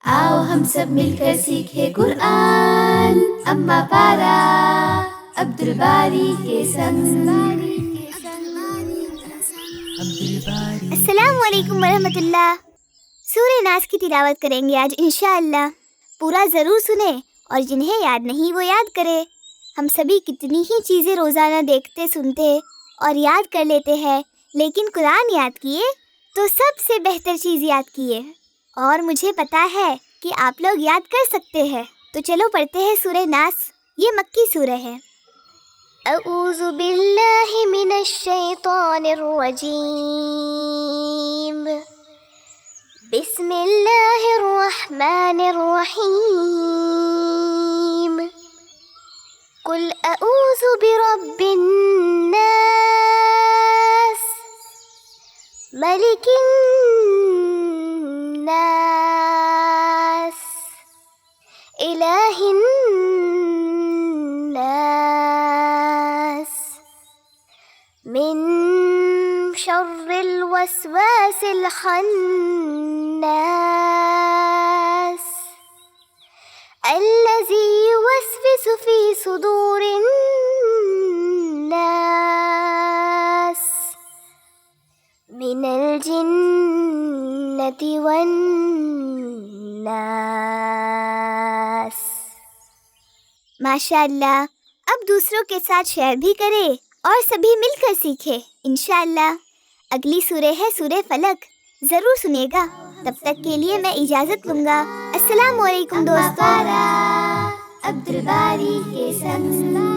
आओ हम सब मिलकर सीखे कुरान। अम्मा पारा अब्दुल बारी के संग। अस्सलाम वालेकुम वरहमतुल्लाह। सूरह नास की तिलावत करेंगे आज इंशाअल्लाह। पूरा ज़रूर सुने और जिन्हें याद नहीं वो याद करे। हम सभी कितनी ही चीज़ें रोज़ाना देखते सुनते और याद कर लेते हैं, लेकिन कुरान याद किए तो सबसे बेहतर चीज़ याद किए। और मुझे पता है कि आप लोग याद कर सकते हैं, तो चलो पढ़ते हैं सूरह नास। ये मक्की सूरह है। अऊज़ु बिल्लाहि मिनश शैतानिर रजीम। बिस्मिल्लाहिर रहमानिर रहीम। कुल अऊज़ु बिरब्बिन नास, मलिकिन नास, इलाहिन नास, मिन शर्रिल वस्वासिल खन्नास, अल्लज़ी युवस्विसु फी सुदूरिन नास, मिनल जिन्नति वन नास। माशाअल्लाह। अब दूसरों के साथ शेयर भी करें और सभी मिलकर सीखें इंशाअल्लाह। अगली सूरह है सूरह फलक, ज़रूर सुनिएगा। तब तक के लिए मैं इजाज़त लूँगा। अस्सलाम वालेकुम दोस्तों। अब्दुल बारी के संग।